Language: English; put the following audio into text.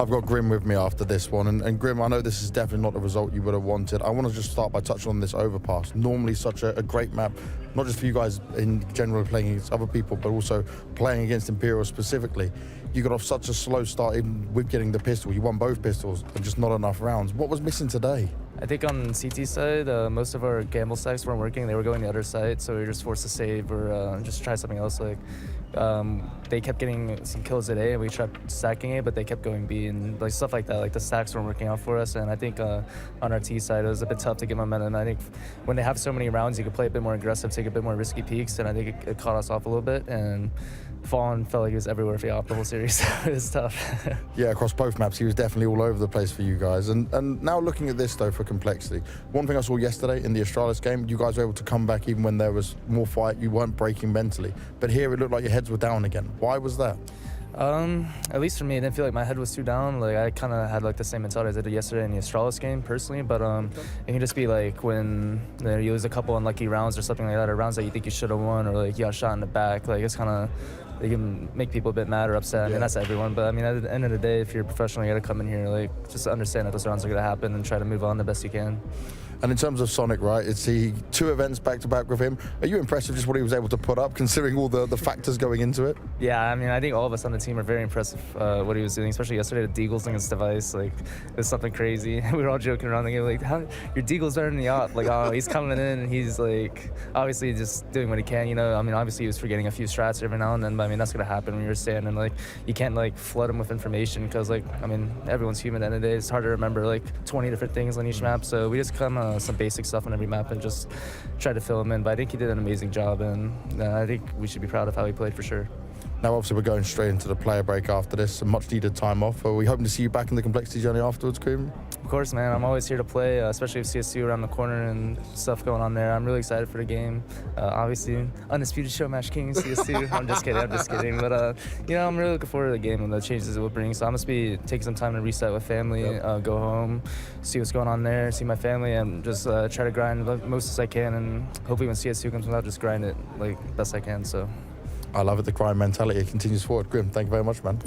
I've got Grim with me after this one, and Grim, I know this is definitely not the result you would have wanted. I want to just start by touching on this overpass. Normally such a great map, not just for you guys in general playing against other people, but also playing against Imperial specifically. You got off such a slow start even with getting the pistol. You won both pistols and just not enough rounds. What was missing today? I think on CT side, most of our gamble stacks weren't working. They were going the other side, so we were just forced to save or just try something else. Like they kept getting some kills at A, and we tried stacking A, but they kept going B, and like stuff like that. Like the stacks weren't working out for us, and I think on our T side it was a bit tough to get momentum. I think when they have so many rounds, you can play a bit more aggressive, take a bit more risky peeks, and I think it caught us off a little bit. And Fallen felt like he was everywhere for the whole series. It was tough. Yeah, across both maps, he was definitely all over the place for you guys. And now looking at this, though, for complexity, one thing I saw yesterday in the Astralis game, you guys were able to come back even when there was more fight. You weren't breaking mentally. But here it looked like your heads were down again. Why was that? At least for me, I didn't feel like my head was too down. Like I kind of had like the same mentality as I did yesterday in the Astralis game personally. But it can just be like when you lose a couple unlucky rounds or something like that, or rounds that you think you should have won, or like you got shot in the back. Like it's kind of, they can make people a bit mad or upset. I mean, that's everyone. But I mean, at the end of the day, if you're a professional, you got to come in here, like, just understand that those rounds are going to happen and try to move on the best you can. And in terms of Sonic, right, it's the 2 events back-to-back with him. Are you impressed with just what he was able to put up, considering all the factors going into it? Yeah, I mean, I think all of us on the team are very impressed with what he was doing, especially yesterday, the deagles on his device. Like, it was something crazy. We were all joking around the game, like, how, your deagle's better than the op. Like, oh, he's coming in, and he's, like, obviously just doing what he can, you know? I mean, obviously he was forgetting a few strats every now and then, but, I mean, that's going to happen when you're standing. Like, you can't, like, flood him with information because, like, I mean, everyone's human at the end of the day. It's hard to remember, like, 20 different things on each map, so we just come some basic stuff on every map and just try to fill him in. But I think he did an amazing job, and I think we should be proud of how he played for sure. Now, obviously, we're going straight into the player break after this, some much-needed time off. Are we hoping to see you back in the complexity journey afterwards, Cream? Of course, man. I'm always here to play, especially with CS2 around the corner and stuff going on there. I'm really excited for the game. Obviously, undisputed show match king CS2. I'm just kidding. But, you know, I'm really looking forward to the game and the changes it will bring. So I'm going to be taking some time to reset with family, go home, see what's going on there, see my family, and just try to grind the most as I can. And hopefully when CS2 comes out, just grind it like best I can. So. I love it, the crime mentality. It continues forward. Grim, thank you very much, man.